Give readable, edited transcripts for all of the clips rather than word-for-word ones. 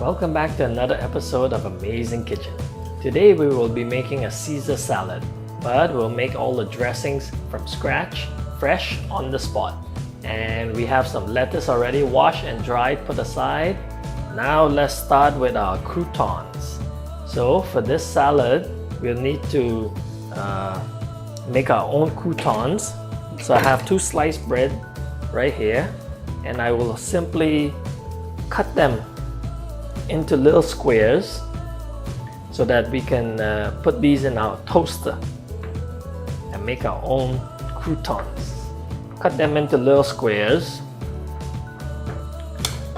Welcome back to another episode of Amazing Kitchen. Today we will be making a Caesar salad, but we'll make all the dressings from scratch, fresh on the spot. And we have some lettuce already washed and dried put aside. Now let's start with our croutons. So for this salad, we'll need to make our own croutons. So I have 2 sliced bread right here, and I will simply cut them into little squares so that we can put these in our toaster and make our own croutons. Cut them into little squares.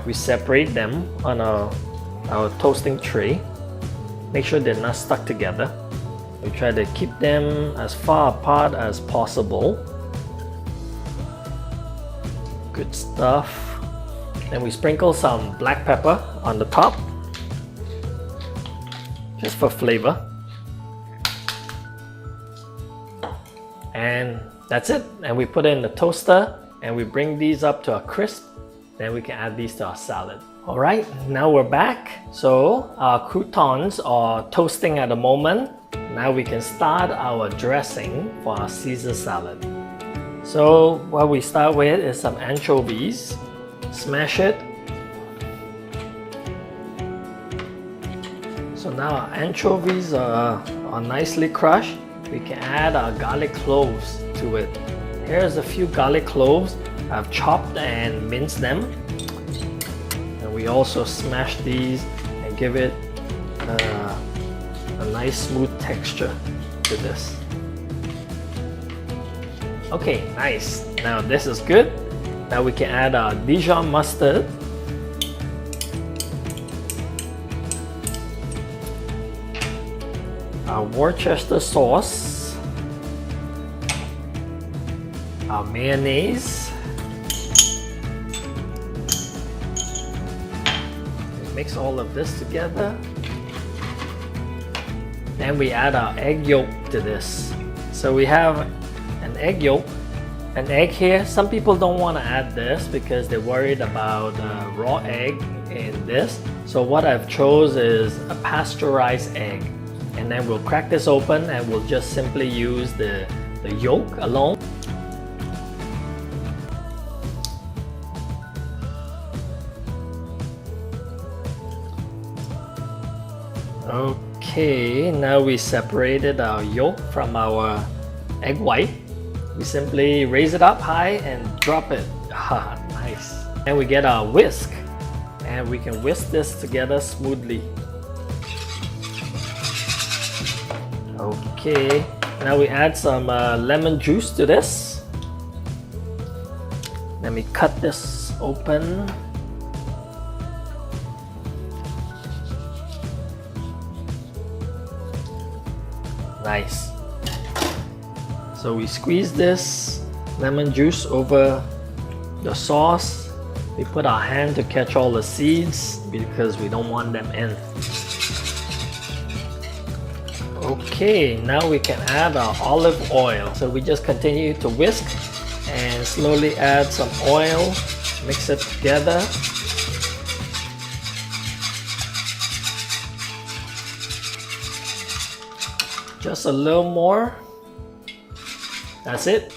We separate them on our toasting tray. Make sure they're not stuck together. We try to keep them as far apart as possible. Good stuff. Then we sprinkle some black pepper on the top, just for flavor. And that's it. And we put it in the toaster and we bring these up to a crisp. Then we can add these to our salad. All right, now we're back. So our croutons are toasting at the moment. Now we can start our dressing for our Caesar salad. So what we start with is some anchovies. Smash it. So now our anchovies are nicely crushed. We can add our garlic cloves to it. Here's a few garlic cloves. I've chopped and minced them. And we also smash these and give it a nice smooth texture to this. Okay, nice. Now this is good. Now we can add our Dijon mustard. Our Worcester sauce. Our mayonnaise. Mix all of this together. Then we add our egg yolk to this. So we have an egg yolk. An egg here. Some people don't want to add this because they're worried about raw egg in this. So what I've chose is a pasteurized egg. And then we'll crack this open and we'll just simply use the yolk alone. Okay, now we separated our yolk from our egg white. We simply raise it up high and drop it. Ah, nice. And we get our whisk. And we can whisk this together smoothly. Okay, now we add some lemon juice to this. Let me cut this open. Nice. So we squeeze this lemon juice over the sauce. We put our hand to catch all the seeds because we don't want them in. Okay, now we can add our olive oil. So we just continue to whisk and slowly add some oil. Mix it together. Just a little more. That's it.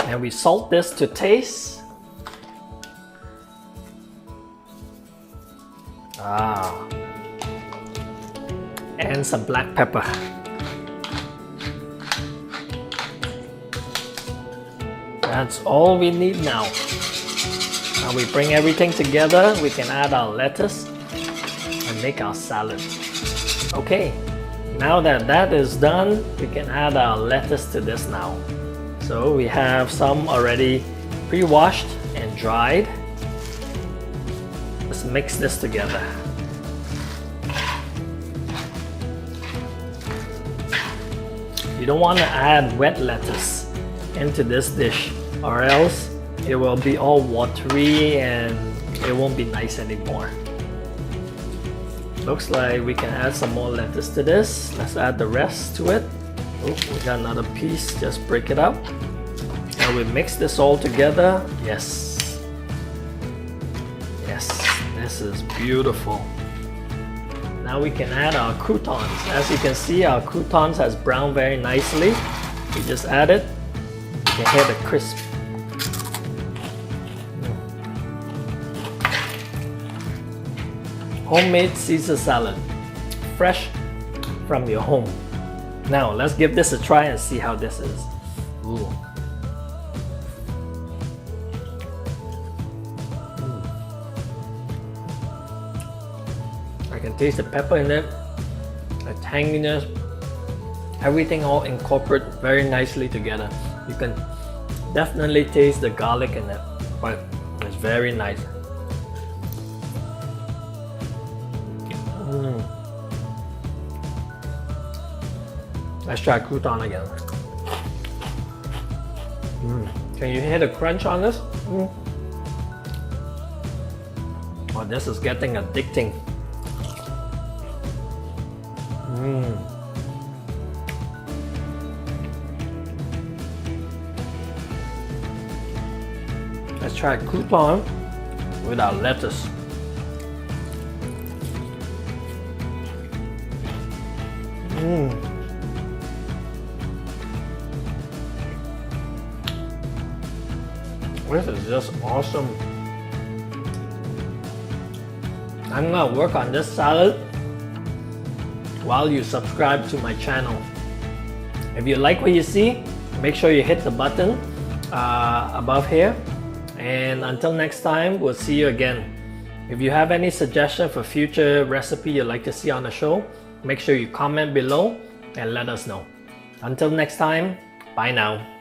And we salt this to taste. And some black pepper. That's all we need now. Now we bring everything together. We can add our lettuce and make our salad. Okay. Now that that is done, we can add our lettuce to this now. So we have some already pre-washed and dried. Let's mix this together. You don't want to add wet lettuce into this dish, or else it will be all watery and it won't be nice anymore. Looks like we can add some more lettuce to this. Let's add the rest to it. Oh, we got another piece. Just break it up. Now we mix this all together. Yes. Yes. This is beautiful. Now we can add our croutons. As you can see, our croutons has browned very nicely. We just add it. You can hear the crisp. Homemade Caesar salad, fresh from your home. Now let's give this a try and see how this is. Ooh. I can taste the pepper in it, the tanginess, everything all incorporate very nicely together. You can definitely taste the garlic in it, but it's very nice. Let's try crouton again. Can you hear the crunch on this? Oh, this is getting addicting. Let's try crouton with our lettuce. This is just awesome. I'm gonna work on this salad while you subscribe to my channel. If you like what you see, make sure you hit the button above here. And until next time, we'll see you again. If you have any suggestion for future recipe you'd like to see on the show, make sure you comment below and let us know. Until next time, bye now.